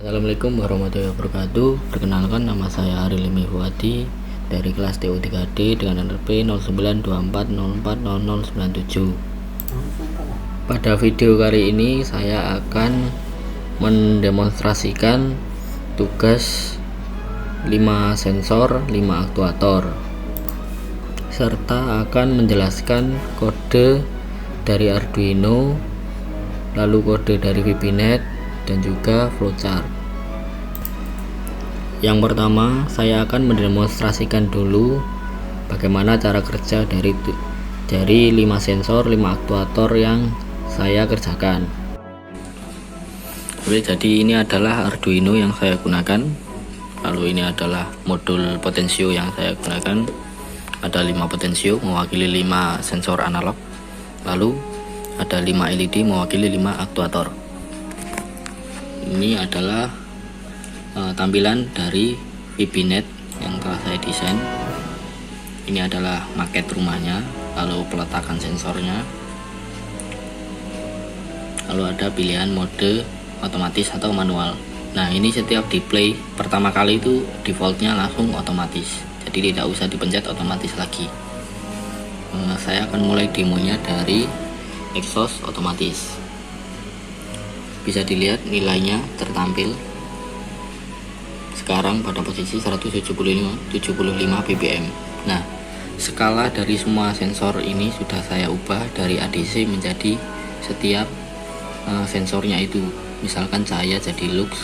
Assalamualaikum warahmatullahi wabarakatuh. Perkenalkan, nama saya Ari Limi Huwadi dari kelas TU3D dengan NRP 0924040097. Pada video kali ini saya akan mendemonstrasikan tugas 5 sensor, 5 aktuator, serta akan menjelaskan kode dari Arduino, lalu kode dari VBNet, dan juga flowchart. Yang pertama, saya akan mendemonstrasikan dulu bagaimana cara kerja dari 5 sensor, 5 aktuator yang saya kerjakan. Oke, jadi ini adalah Arduino yang saya gunakan. Lalu ini adalah modul potensio yang saya gunakan. Ada 5 potensio mewakili 5 sensor analog. Lalu ada 5 LED mewakili 5 aktuator. Ini adalah tampilan dari VBNet yang telah saya desain. Ini adalah maket rumahnya, lalu peletakan sensornya, lalu ada pilihan mode otomatis atau manual. Nah, ini setiap di play pertama kali itu defaultnya langsung otomatis, jadi tidak usah dipencet otomatis lagi. Saya akan mulai demonya dari exhaust otomatis. Bisa dilihat nilainya tertampil sekarang pada posisi 175 ppm. Nah, skala dari semua sensor ini sudah saya ubah dari ADC menjadi setiap sensornya itu. Misalkan cahaya jadi lux,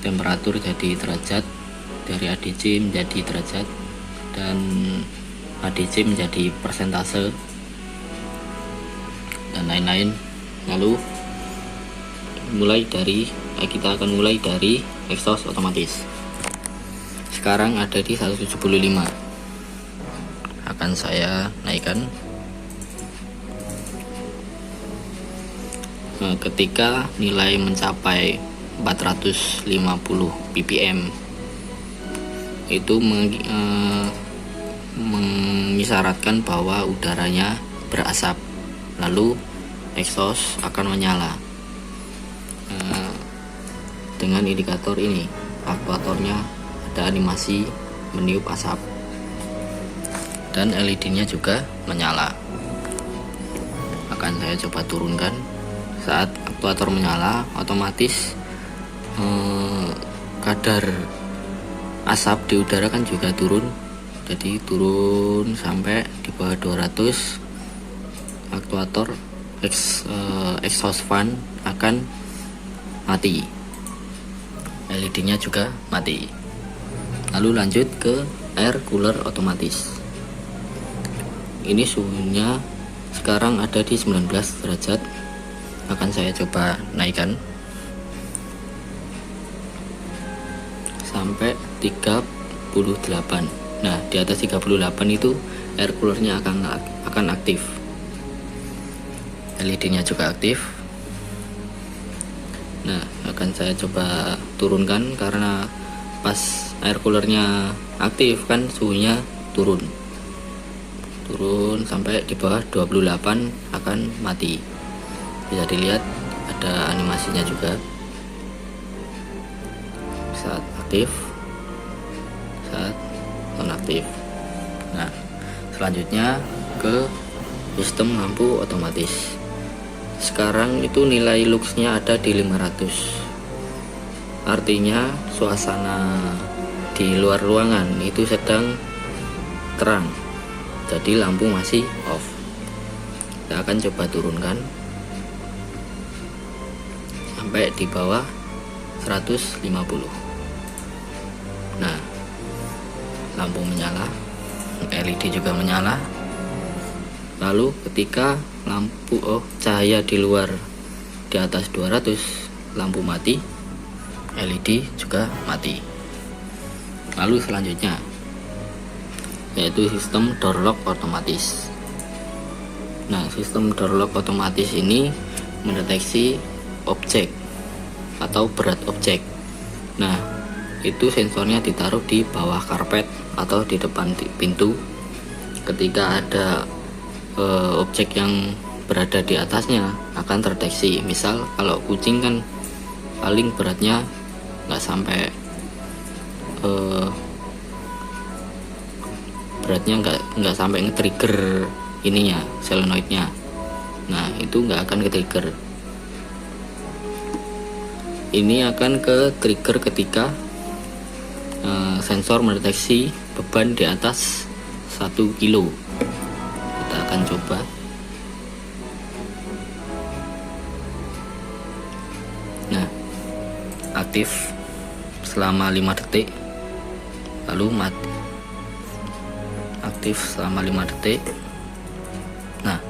temperatur jadi derajat, dari ADC menjadi derajat, dan ADC menjadi persentase, dan lain-lain. Lalu kita akan mulai dari exhaust otomatis. Sekarang ada di 175. Akan saya naikkan. Ketika nilai mencapai 450 ppm itu mengisyaratkan bahwa udaranya berasap, lalu exhaust akan menyala. Dengan indikator ini, aktuatornya ada animasi meniup asap, dan LED-nya juga menyala. Akan saya coba turunkan. Saat aktuator menyala, otomatis kadar asap di udara kan juga turun, jadi turun sampai di bawah 200. Aktuator exhaust fan akan mati, LED-nya juga mati. Lalu lanjut ke air cooler otomatis. Ini suhunya sekarang ada di 19 derajat. Akan saya coba naikkan sampai 38. Nah, di atas 38 itu air coolernya akan aktif. LED-nya juga aktif. Nah, akan saya coba turunkan karena pas air coolernya aktif kan suhunya turun sampai di bawah 28 akan mati. Bisa dilihat ada animasinya juga saat aktif, saat nonaktif. Nah, selanjutnya ke sistem lampu otomatis. Sekarang itu nilai luxnya ada di 500. Artinya suasana di luar ruangan itu sedang terang, jadi lampu masih off. Kita akan coba turunkan sampai di bawah 150. Nah, lampu menyala, LED juga menyala. Lalu ketika cahaya di luar di atas 200, lampu mati, LED juga mati. Lalu selanjutnya yaitu sistem door lock otomatis. Nah, sistem door lock otomatis ini mendeteksi objek atau berat objek. Nah, itu sensornya ditaruh di bawah karpet atau di depan pintu. Ketika ada objek yang berada di atasnya akan terdeteksi. Misal kalau kucing kan paling beratnya nggak sampai beratnya nggak sampai nge-trigger ininya, solenoidnya. Nah itu nggak akan ke-trigger. Ini akan ke trigger ketika sensor mendeteksi beban di atas 1 kilo. Kita akan coba. Nah, aktif selama 5 detik, lalu mati. Aktif selama 5 detik. Nah,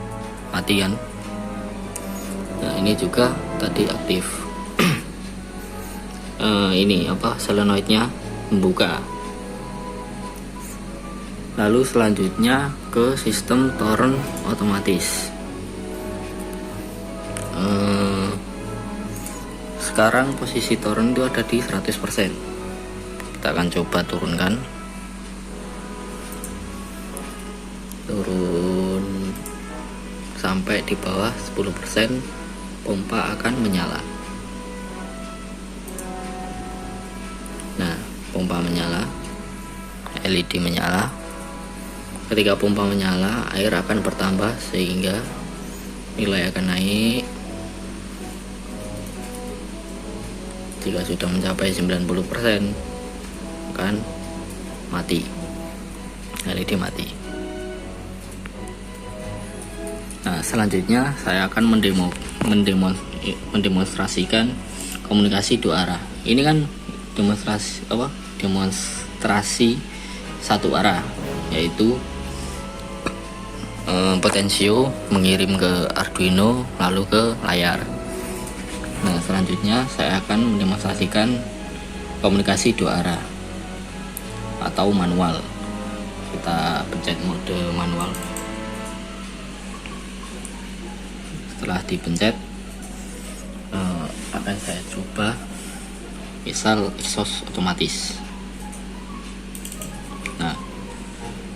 mati kan. Nah, ini juga tadi aktif. Ini solenoidnya membuka. Lalu selanjutnya ke sistem torren otomatis. Sekarang posisi torren itu ada di 100%. Kita akan coba turunkan. Turun sampai di bawah 10%, pompa akan menyala. Nah, pompa menyala, LED menyala. Ketika pompa menyala, air akan bertambah sehingga nilai akan naik. Jika sudah mencapai 90%, akan mati. LED mati. Nah, selanjutnya saya akan mendemonstrasikan komunikasi dua arah. Ini kan demonstrasi satu arah, yaitu potensio mengirim ke Arduino lalu ke layar. Nah, selanjutnya saya akan mendemonstrasikan komunikasi dua arah atau manual. Kita pencet mode manual. Setelah dipencet, akan saya coba misal exhaust otomatis. Nah,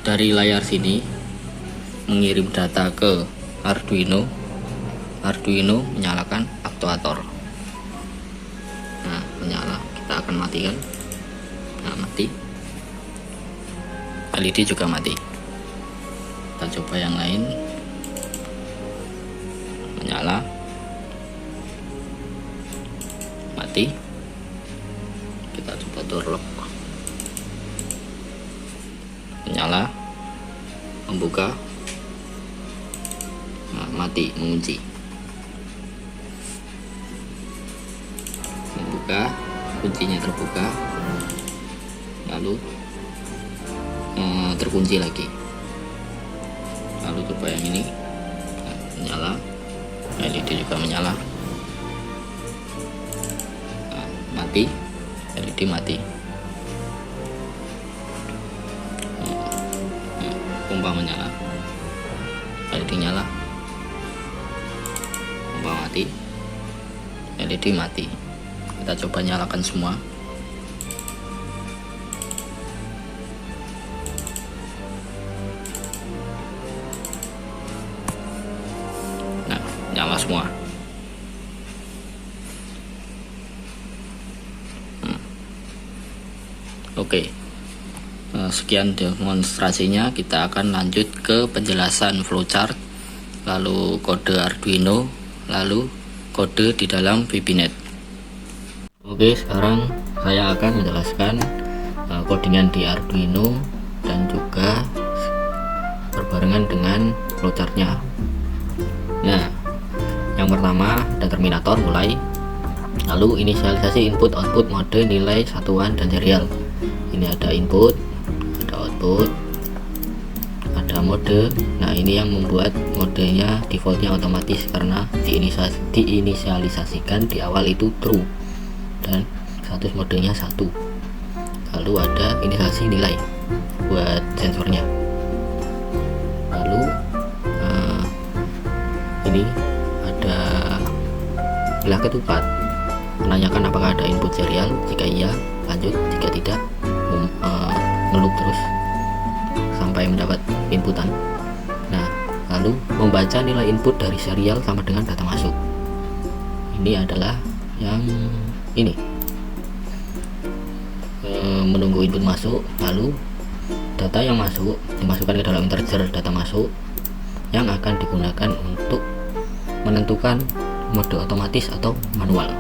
dari layar sini mengirim data ke Arduino menyalakan aktuator. Nah, menyala, kita akan matikan. Nah, mati. LED juga mati. Kita coba yang lain. Menyala, mati. Kita coba door lock. Menyala, membuka. Nah, mati, mengunci. Membuka, kuncinya terbuka, lalu terkunci lagi. Lalu coba yang ini. Nah, menyala, LED juga menyala. Nah, mati, LED mati. Pompa menyala, LED nyala. Pompa mati, LED mati. Kita coba nyalakan semua. Nah, nyala semua. Oke. Sekian demonstrasinya. Kita akan lanjut ke penjelasan flowchart, lalu kode Arduino, lalu kode di dalam VBNet. Oke, sekarang saya akan menjelaskan codingan di Arduino dan juga berbarengan dengan flowchartnya. Nah, yang pertama ada terminator mulai, lalu inisialisasi input output mode nilai satuan dan serial. Ini ada input, ada output, ada mode. Nah, ini yang membuat modenya defaultnya otomatis karena diinisialisasikan di awal itu true dan status modenya 1. Lalu ada inisialisasi nilai buat sensornya. Lalu ini ada pilah ketupat, menanyakan apakah ada input serial. Jika iya, lanjut. Jika tidak, ngeloop terus sampai mendapat inputan. Nah, lalu membaca nilai input dari serial sama dengan data masuk. Ini adalah yang ini. menunggu input masuk, lalu data yang masuk dimasukkan ke dalam integer data masuk yang akan digunakan untuk menentukan mode otomatis atau manual.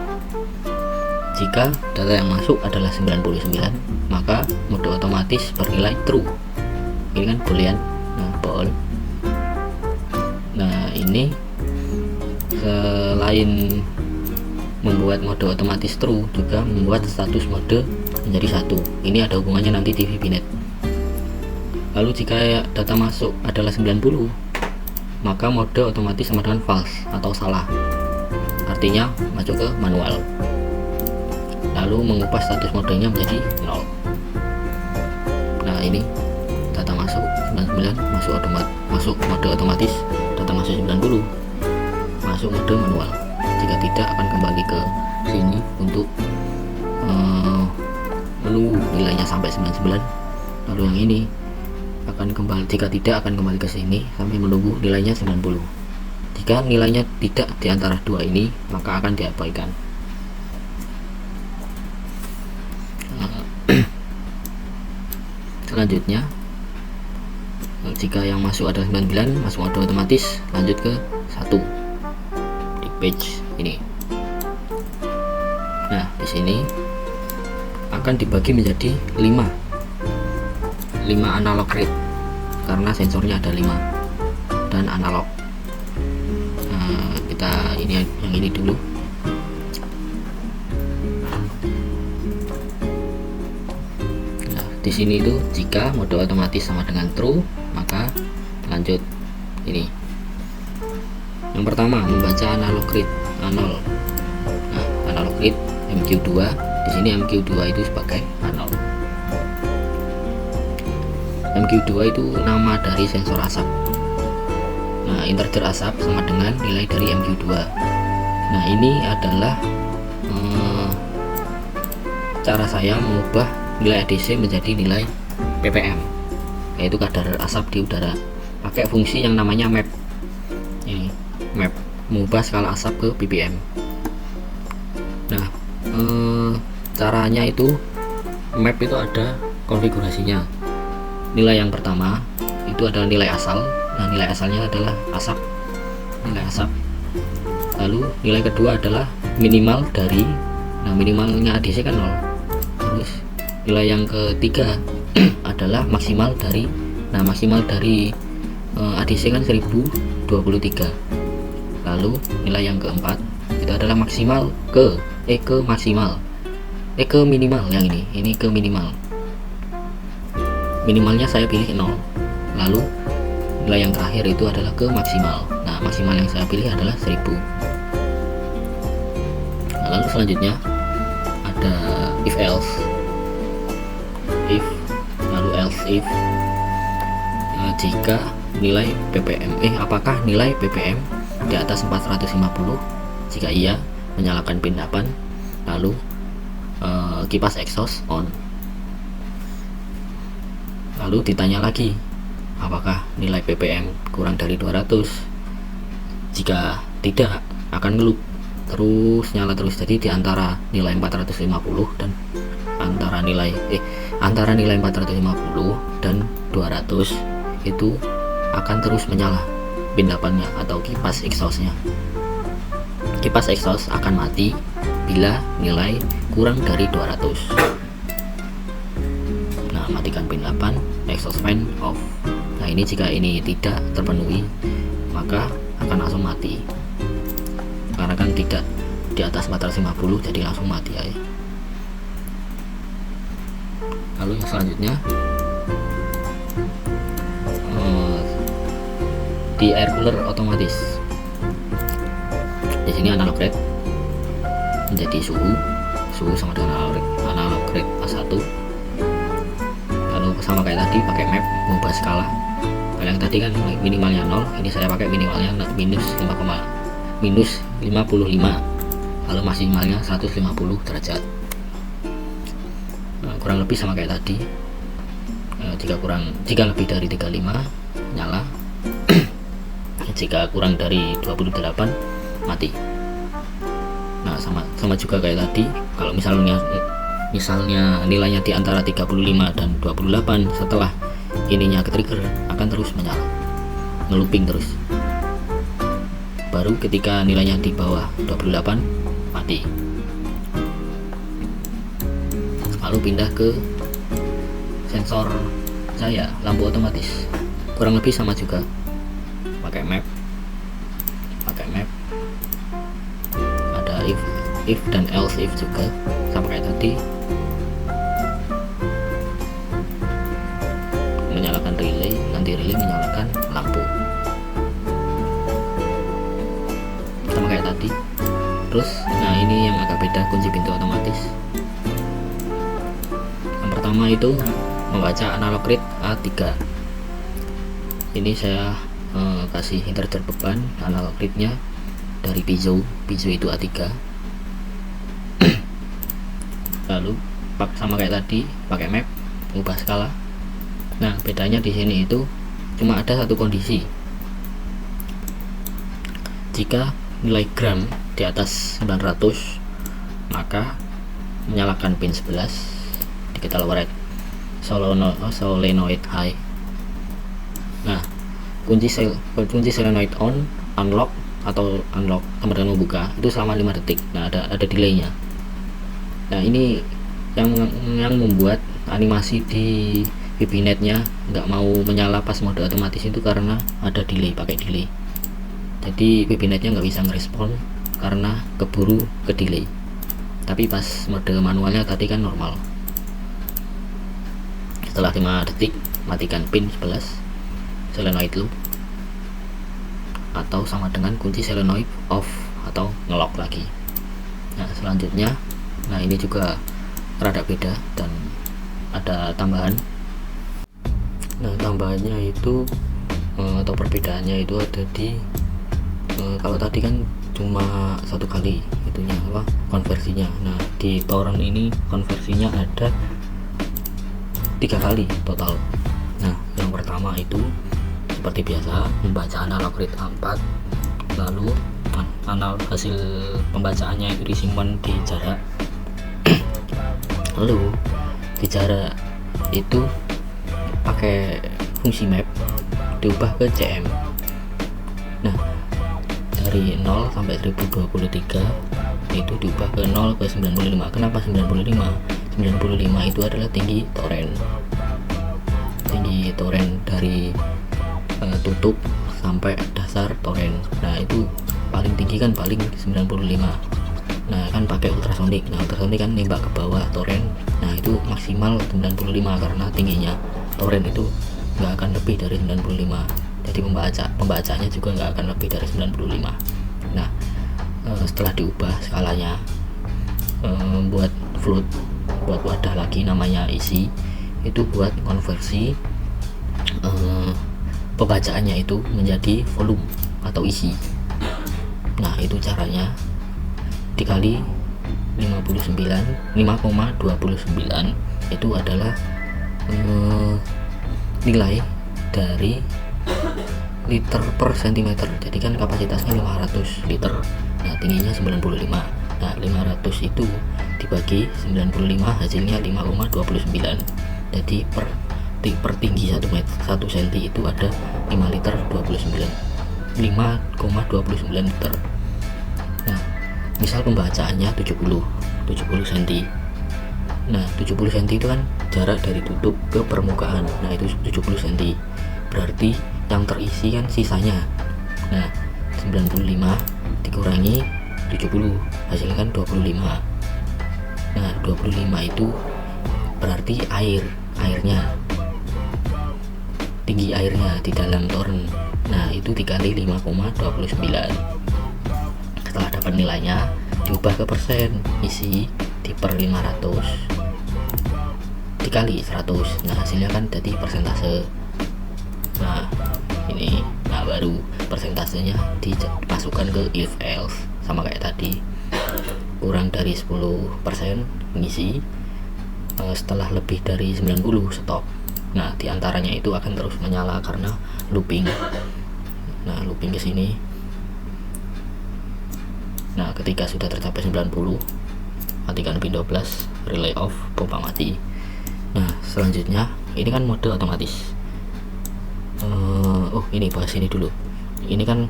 Jika data yang masuk adalah 99, maka mode otomatis bernilai true. Ini kan boolean, bool. Nah, ini selain membuat mode otomatis true, juga membuat status mode menjadi 1. Ini ada hubungannya nanti di VBNet. Lalu jika data masuk adalah 90, maka mode otomatis sama dengan false atau salah, artinya masuk ke manual. Lalu mengubah status modenya menjadi 0. Nah, ini data masuk 99, masuk mode otomatis, data masuk 90, masuk mode manual. Jika tidak, akan kembali ke sini untuk menunggu nilainya sampai 99. Lalu yang ini akan kembali, jika tidak akan kembali ke sini sampai menunggu nilainya 90. Jika nilainya tidak di antara dua ini, maka akan diabaikan. Selanjutnya, jika yang masuk adalah 99, masuk mode otomatis, lanjut ke 1 di page ini. Nah, di sini akan dibagi menjadi 5 analog rate, karena sensornya ada 5 dan analog. Kita ini yang ini dulu. Di sini itu jika mode otomatis sama dengan true, maka lanjut ini. Yang pertama, membaca analog read A0. Nah, analog read MQ2, di sini MQ2 itu sebagai A0. MQ2 itu nama dari sensor asap. Nah, integer asap sama dengan nilai dari MQ2. Nah, ini adalah cara saya mengubah nilai ADC menjadi nilai ppm, yaitu kadar asap di udara, pakai fungsi yang namanya map. Ini map, mengubah skala asap ke ppm. Nah, caranya itu map itu ada konfigurasinya. Nilai yang pertama itu adalah nilai asal. Nah, nilai asalnya adalah asap, nilai asap. Lalu nilai kedua adalah minimal dari, nah minimalnya ADC kan 0. Terus nilai yang ketiga adalah maksimal dari, nah maksimal dari ADC kan 1023. Lalu nilai yang keempat itu adalah maksimal ke maksimal, ke minimal. Yang ini ke minimal, minimalnya saya pilih 0. Lalu nilai yang terakhir itu adalah ke maksimal. Nah, maksimal yang saya pilih adalah 1000. Nah, lalu selanjutnya ada if else, if, lalu else if. Jika nilai ppm apakah nilai ppm di atas 450? Jika iya, menyalakan pin 8, lalu kipas exhaust on. Lalu ditanya lagi, apakah nilai ppm kurang dari 200? Jika tidak, akan ngelup terus, nyala terus. Jadi di antara nilai 450 dan antara nilai 450 dan 200 itu akan terus menyala pin 8-nya atau kipas exhaustnya. Kipas exhaust akan mati bila nilai kurang dari 200. Nah, matikan pin 8, exhaust fan off. Nah, ini jika ini tidak terpenuhi, maka akan langsung mati, karena kan tidak di atas 450, jadi langsung mati ya. Lalu yang selanjutnya di air cooler otomatis. Di sini analog rate menjadi suhu sama dengan analog rate A1. Lalu sama kayak tadi pakai map, mengubah skala. Kalau yang tadi kan minimalnya 0, ini saya pakai minimalnya minus 55, lalu maksimalnya 150 derajat. Nah, kurang lebih sama kayak tadi. Jika lebih dari 35 nyala, jika kurang dari 28 mati. Nah, sama juga kayak tadi. Kalau misalnya misalnya nilainya di antara 35 dan 28, setelah ininya ke trigger akan terus menyala, ngelooping terus. Baru ketika nilainya di bawah 28 mati. Lalu pindah ke sensor saya, lampu otomatis, kurang lebih sama juga, pakai map, ada if dan else if juga sama kayak tadi. Menyalakan relay, nanti relay menyalakan lampu sama kayak tadi. Terus nah ini yang agak beda kunci pintu otomatis. Yang pertama itu membaca analog read A3. Ini saya kasih integer beban analog readnya dari piezo itu A3. Lalu sama kayak tadi pakai map, ubah skala. Nah bedanya di sini itu cuma ada satu kondisi, jika nilai gram di atas 900 maka menyalakan pin 11 digital override solenoid high. Nah kunci solenoid on, unlock atau unlock sama dengan membuka itu selama 5 detik. Nah ada delaynya. Nah ini yang membuat animasi di VBNet-nya nggak mau menyala pas mode otomatis itu karena ada delay, pakai delay. Jadi VBNet-nya nggak bisa ngerespon karena keburu ke delay. Tapi pas mode manualnya tadi kan normal. Setelah 5 detik matikan pin 11 solenoid loop, atau sama dengan kunci solenoid off atau ngelock lagi. Nah selanjutnya, nah ini juga rada beda dan ada tambahan. Nah tambahannya itu atau perbedaannya itu ada di kalau tadi kan cuma satu kali itunya konversinya. Nah di torrent ini konversinya ada 3 kali total. Nah yang pertama itu seperti biasa membaca analog read A4, lalu hasil pembacaannya itu disimpan di jarak. Lalu di jarak itu pakai fungsi map diubah ke CM. Nah dari 0 sampai 1023 itu diubah ke 0 ke 95. Kenapa 95? 95 itu adalah tinggi torrent dari tutup sampai dasar torrent. Nah itu paling tinggi kan paling 95. Nah kan pakai ultrasonic. Nah ultrasonic kan nembak ke bawah torrent. Nah itu maksimal 95 karena tingginya torrent itu nggak akan lebih dari 95. Jadi pembacanya juga nggak akan lebih dari 95. Nah setelah diubah skalanya buat float, buat wadah lagi namanya isi, itu buat konversi pembacaannya itu menjadi volume atau isi. Nah itu caranya dikali 5,29 itu adalah nilai dari liter per sentimeter. Jadi kan kapasitasnya 500 liter, nah tingginya 95. Nah 500 itu dibagi 95 hasilnya 5,29. Jadi per tinggi 1 cm itu ada 5 liter 5,29 liter. Nah misal pembacaannya 70 cm. Nah 70 cm itu kan jarak dari tutup ke permukaan. Nah itu 70 cm, berarti yang terisi kan sisanya. Nah 95 dikurangi 70 hasilnya kan 25. Nah 25 itu berarti airnya, tinggi airnya di dalam torrent. Nah itu dikali 5,29. Setelah dapat nilainya diubah ke persen isi di per 500 dikali 100. Nah hasilnya kan jadi persentase. Nah ini baru persentasenya dimasukkan ke if else sama kayak tadi, kurang dari 10% mengisi, setelah lebih dari 90 stop. Nah diantaranya itu akan terus menyala karena looping. Nah looping ke sini. Nah ketika sudah tercapai 90 matikan pin 12. relay off, pompa mati. Nah selanjutnya ini kan mode otomatis. Oh ini bahas ini dulu. Ini kan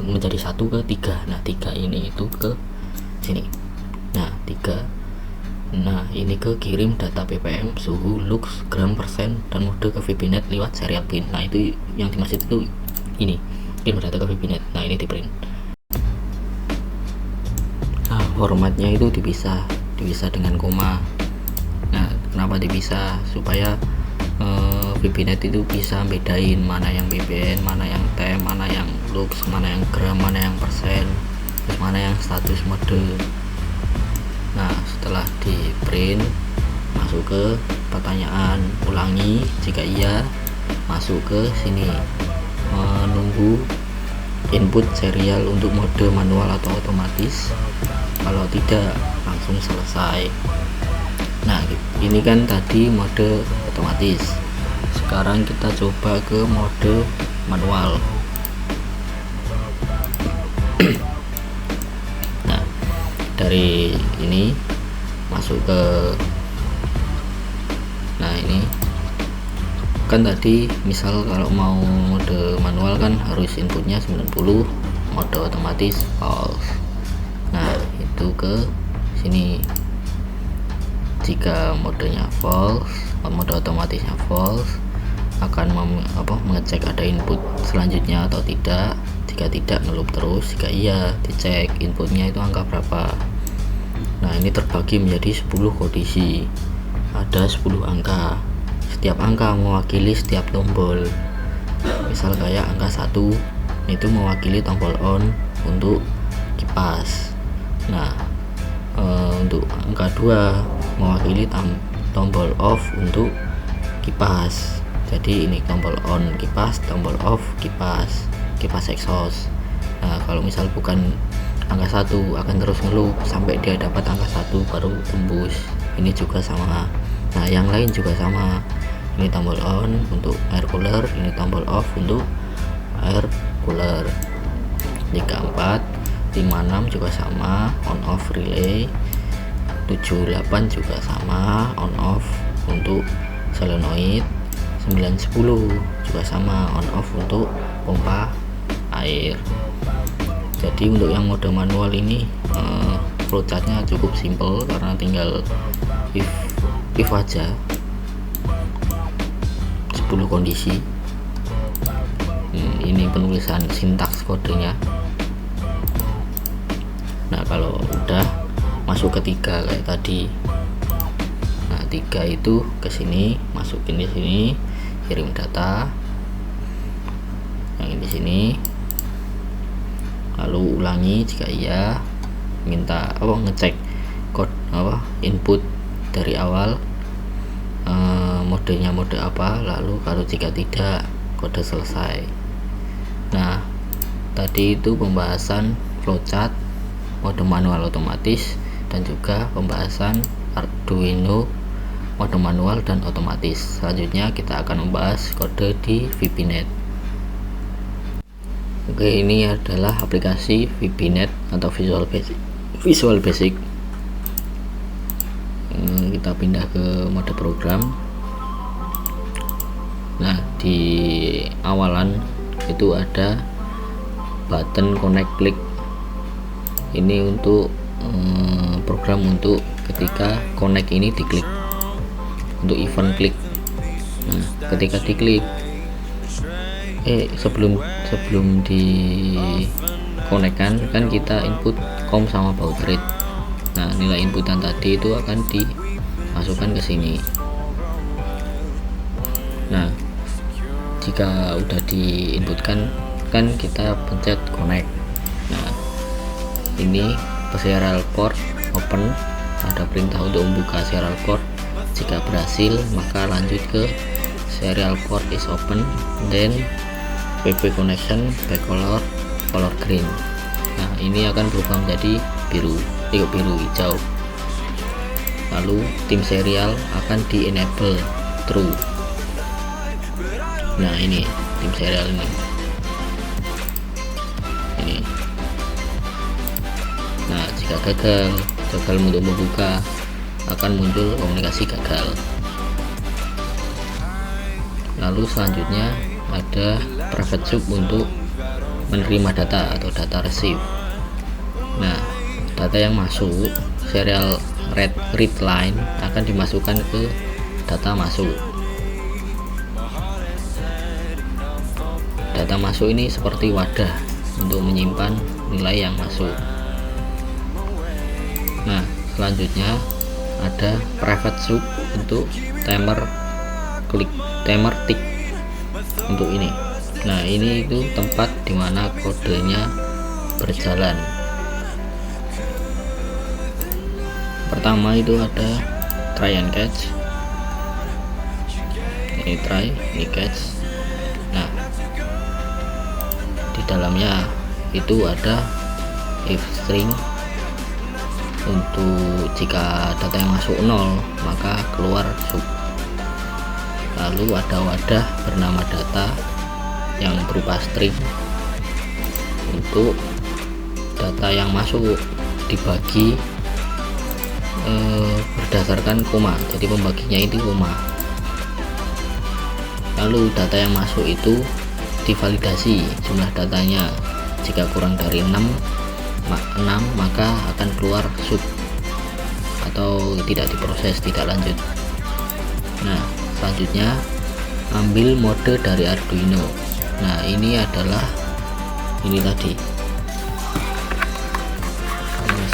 menjadi 1 ke 3. Nah 3 ini itu ke sini. Nah 3. Nah ini ke kirim data ppm, suhu, lux, gram, persen, dan mode ke VPNet lewat serial pin. Nah itu yang dimaksud itu ini kirim data ke VPNet. Nah ini di print. Nah formatnya itu dipisah dengan koma. Nah kenapa dipisah? Supaya VPNet itu bisa bedain mana yang BBN, mana yang tem, mana yang lux, mana yang gram, mana yang persen, terus mana yang status mode. Nah setelah di print, masuk ke pertanyaan, ulangi jika iya, masuk ke sini, menunggu input serial untuk mode manual atau otomatis. Kalau tidak, langsung selesai. Nah ini kan tadi mode otomatis. Sekarang kita coba ke mode manual. Dari ini masuk ke, nah ini kan tadi misal kalau mau mode manual kan harus inputnya 90, mode otomatis false. Nah itu ke sini, jika modenya false, mode otomatisnya false, akan mengecek ada input selanjutnya atau tidak. Jika tidak, ngeloop terus. Jika iya, dicek inputnya itu angka berapa. Nah ini terbagi menjadi 10 kondisi, ada 10 angka. Setiap angka mewakili setiap tombol. Misal kayak angka 1 itu mewakili tombol on untuk kipas. Nah untuk angka 2 mewakili tombol off untuk kipas. Jadi ini tombol on kipas, tombol off kipas exhaust. Nah kalau misal bukan angka 1 akan terus ngeloop sampai dia dapat angka 1 baru tembus. Ini juga sama. Nah yang lain juga sama. Ini tombol on untuk air cooler, ini tombol off untuk air cooler. 34, 56 juga sama, on off relay. 78 juga sama, on off untuk solenoid. 910 juga sama, on off untuk pompa air. Jadi untuk yang mode manual ini flowchartnya cukup simple karena tinggal if aja 10 kondisi. Ini penulisan sintaks kodenya. Nah kalau udah masuk ke 3 kayak tadi. Nah 3 itu ke sini, masukin di sini, kirim data yang di sini, lalu ulangi jika iya, minta ngecek input dari awal, modenya mode apa, lalu kalau jika tidak, kode selesai. Nah tadi itu pembahasan flowchart, mode manual otomatis, dan juga pembahasan Arduino mode manual dan otomatis. Selanjutnya kita akan membahas kode di VPNet. Oke, ini adalah aplikasi VPNet atau Visual Basic. Kita pindah ke mode program. Nah di awalan itu ada button connect click. Ini untuk program untuk ketika connect ini diklik, untuk event klik. Nah ketika diklik, sebelum di konekkan kan kita input COM sama baud rate. Nah nilai inputan tadi itu akan dimasukkan ke sini. Nah jika udah diinputkan kan kita pencet connect. Nah ini serial port open, ada perintah untuk membuka serial port. Jika berhasil maka lanjut ke serial port is open, then PP connection by color green. Nah ini akan berubah menjadi biru hijau. Lalu tim serial akan di enable true. Nah ini tim serial ini. Nah jika gagal untuk membuka akan muncul komunikasi gagal. Lalu selanjutnya ada private sub untuk menerima data atau data receive. Nah, data yang masuk serial read line akan dimasukkan ke data masuk. Data masuk ini seperti wadah untuk menyimpan nilai yang masuk. Nah, selanjutnya ada private sub untuk timer tick untuk ini. Nah, ini itu tempat dimana kodenya berjalan. Pertama itu ada try and catch. Ini try, ini catch. Nah, di dalamnya itu ada if string untuk jika data yang masuk 0 maka keluar sub. Lalu ada wadah bernama data yang berupa string untuk data yang masuk dibagi berdasarkan koma, jadi pembaginya itu koma. Lalu data yang masuk itu divalidasi jumlah datanya, jika kurang dari 6 maka akan keluar sub atau tidak diproses, tidak lanjut. Nah, selanjutnya ambil mode dari Arduino. Nah, ini adalah ini tadi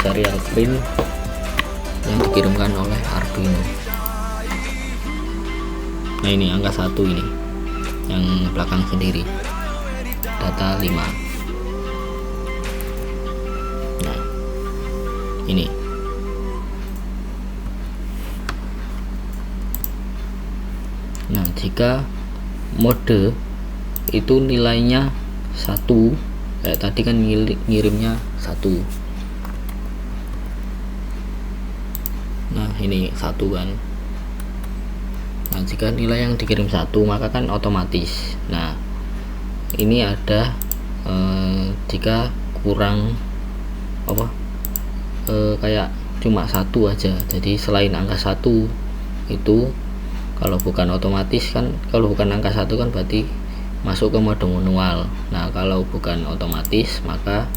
serial print yang dikirimkan oleh Arduino. Nah, ini angka 1 ini yang belakang sendiri, data 5. Nah, ini nah, jika mode itu nilainya 1, kayak tadi kan ngirimnya 1. Nah, ini 1 kan. Nah, jika nilai yang dikirim 1 maka kan otomatis. Nah, ini ada jika kurang kayak cuma 1 aja, jadi selain angka 1 itu kalau bukan otomatis kan, kalau bukan angka 1 kan berarti masuk ke mode manual. Nah, kalau bukan otomatis maka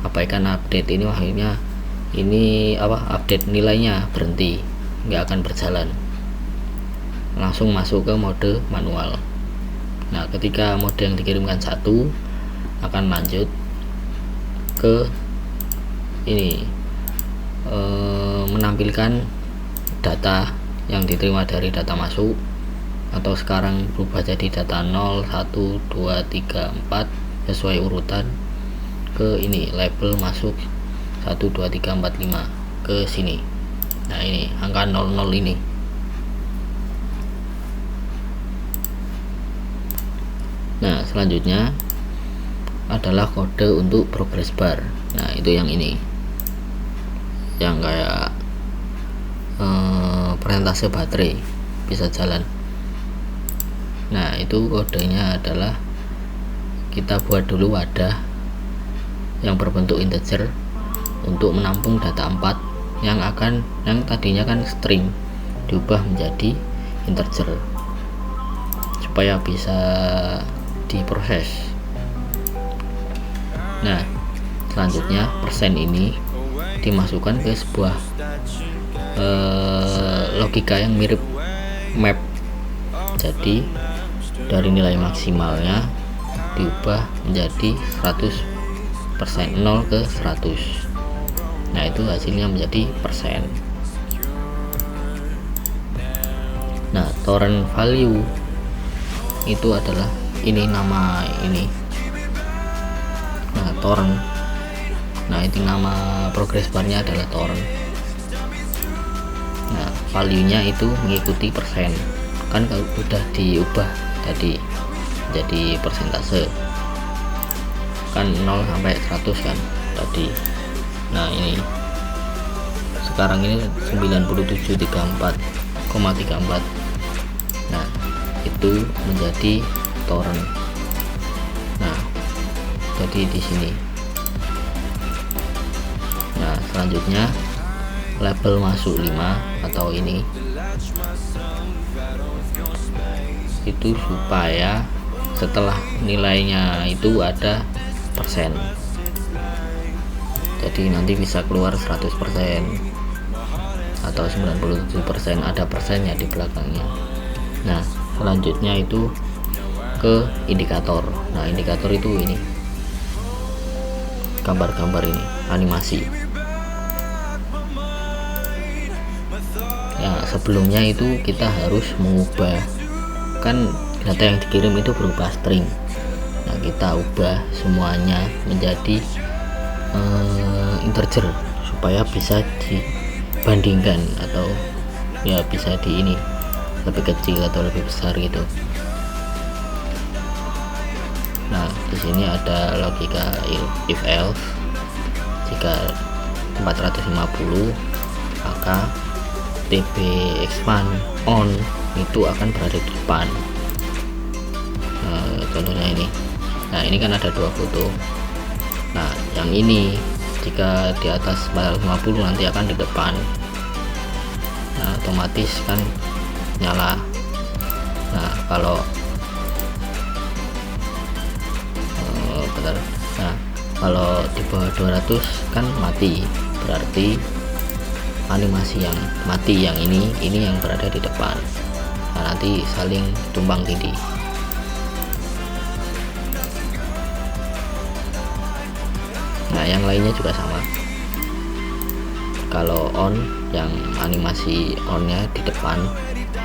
abaikan update ini, akhirnya ini update nilainya berhenti, nggak akan berjalan, langsung masuk ke mode manual. Nah, ketika mode yang dikirimkan 1 akan lanjut ke ini menampilkan data yang diterima dari data masuk, atau sekarang berubah jadi data 0, 1, 2, 3, 4 sesuai urutan ke ini label masuk 1, 2, 3, 4, 5 ke sini. Nah, ini angka 00 ini. Nah, selanjutnya adalah kode untuk progress bar. Nah, itu yang ini, yang kayak persentase baterai bisa jalan. Nah, itu kodenya adalah kita buat dulu wadah yang berbentuk integer untuk menampung data 4 yang tadinya kan string diubah menjadi integer supaya bisa diproses. Nah, selanjutnya persen ini dimasukkan ke sebuah logika yang mirip map. Jadi dari nilai maksimalnya diubah menjadi 100%, 0 ke 100. Nah, itu hasilnya menjadi persen. Nah, torrent value itu adalah ini nama ini. Nah, torrent. Nah, itu nama progress barnya adalah torrent. Nah, value-nya itu mengikuti persen. Kan kalau udah diubah tadi jadi persentase kan 0 sampai 100 kan tadi. Nah, ini sekarang ini 9734,34. Nah, itu menjadi torrent. Nah, jadi di sini. Nah, selanjutnya label masuk 5 atau ini itu supaya setelah nilainya itu ada persen, jadi nanti bisa keluar 100% atau 97%, ada persennya di belakangnya. Nah selanjutnya itu ke indikator. Nah indikator itu ini gambar-gambar ini animasi ya. Sebelumnya itu kita harus mengubah, kan data yang dikirim itu berupa string. Nah kita ubah semuanya menjadi integer supaya bisa dibandingkan atau ya bisa di ini lebih kecil atau lebih besar gitu. Nah di sini ada logika if else. Jika 450 maka TB expand on itu akan berada di depan. Contohnya ini. Nah ini kan ada 2 foto. Nah yang ini jika di atas 450 nanti akan di depan. Nah otomatis kan nyala. Nah kalau nah kalau di bawah 200 kan mati, berarti animasi yang mati yang ini yang berada di depan. Nah nanti saling tumbang tindih. Nah yang lainnya juga sama. Kalau on, yang animasi onnya di depan,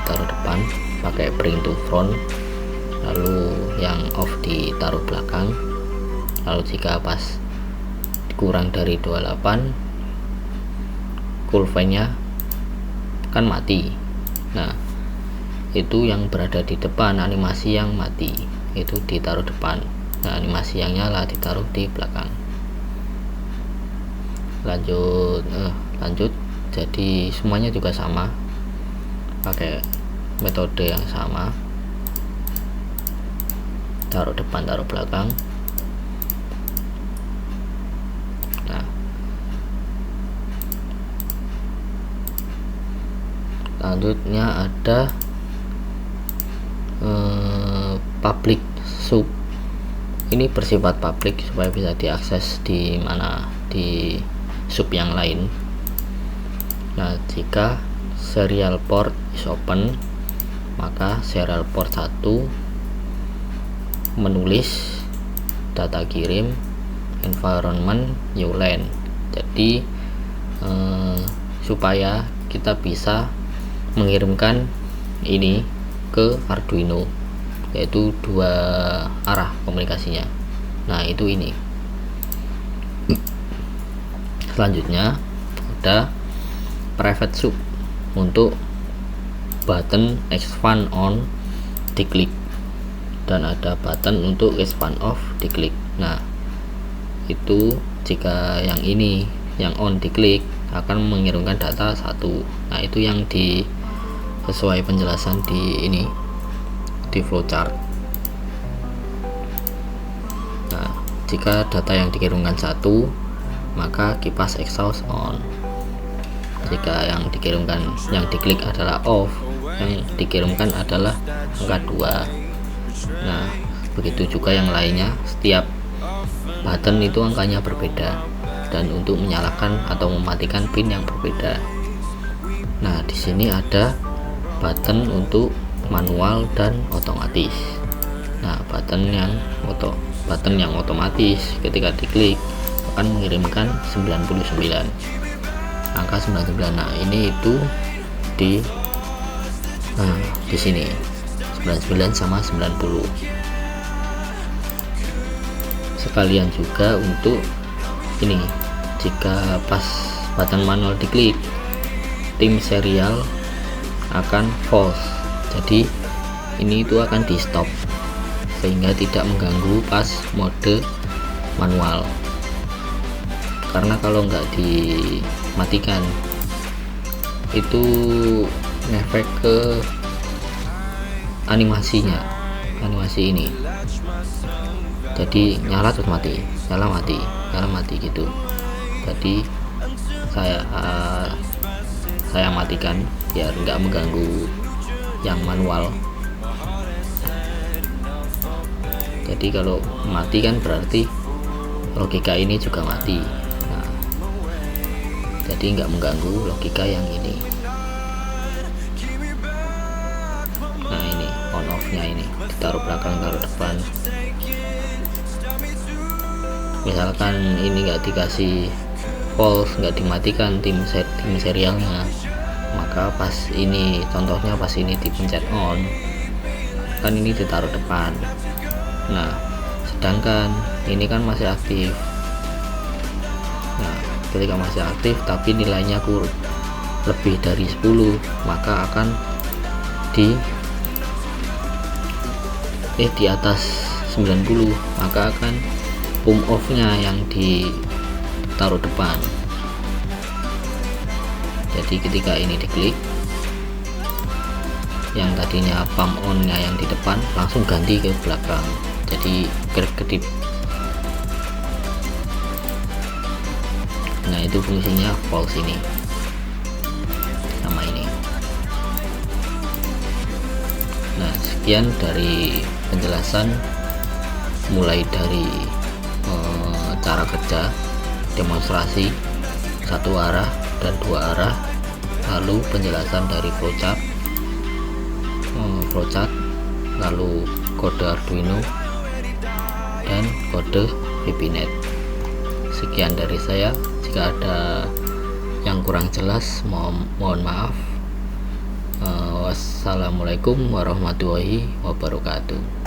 taruh depan pakai bring to front, lalu yang off ditaruh belakang. Lalu jika pas kurang dari 28 coolfine-nya kan mati. Nah itu yang berada di depan, animasi yang mati itu ditaruh depan. Nah animasi yang nyala ditaruh di belakang. Lanjut jadi semuanya juga sama, pakai metode yang sama, taruh depan taruh belakang. Nah selanjutnya ada public sub. Ini bersifat public supaya bisa diakses di mana, di sub yang lain. Nah jika serial port is open maka serial port 1 menulis data kirim environment ulan. Jadi supaya kita bisa mengirimkan ini ke Arduino, yaitu 2 arah komunikasinya. Nah itu ini. Selanjutnya ada private sub untuk button expand on diklik, dan ada button untuk expand off diklik. Nah itu jika yang ini yang on diklik akan mengirimkan data 1. Nah itu yang di sesuai penjelasan di ini di flowchart. Nah jika data yang dikirimkan 1 maka kipas exhaust on. Jika yang dikirimkan, yang diklik adalah off, yang dikirimkan adalah angka 2. Nah begitu juga yang lainnya, setiap button itu angkanya berbeda, dan untuk menyalakan atau mematikan pin yang berbeda. Nah di sini ada button untuk manual dan otomatis. Nah button yang otomatis ketika diklik akan mengirimkan 99, angka 99. Nah ini itu di sini 99 sama 90. Sekalian juga untuk ini, jika pas button manual diklik tim serial akan false, jadi ini itu akan di stop sehingga tidak mengganggu pas mode manual. Karena kalau nggak dimatikan itu ngefek ke animasi ini, jadi nyala terus mati, nyala mati gitu. Jadi saya saya matikan biar nggak mengganggu yang manual. Jadi kalau mati kan berarti logika ini juga mati. Nah, jadi nggak mengganggu logika yang ini. Nah, ini on off nya ini ditaruh belakang, taruh depan. Misalkan ini nggak dikasih false, nggak dimatikan tim serialnya, maka pas ini contohnya pas ini dipencet on kan ini ditaruh depan. Nah, sedangkan ini kan masih aktif. Nah, ketika masih aktif tapi nilainya lebih dari 10, maka akan di atas 90, maka akan pump off nya yang ditaruh depan. Jadi ketika ini diklik, yang tadinya pump on nya yang di depan langsung ganti ke belakang, jadi kedip. Nah, itu fungsinya false ini sama ini. Nah, sekian dari penjelasan mulai dari cara kerja, demonstrasi satu arah dan dua arah, lalu penjelasan dari flowchart, lalu kode Arduino dan kode VPNet. Sekian dari saya. Jika ada yang kurang jelas mohon maaf. Wassalamualaikum warahmatullahi wabarakatuh.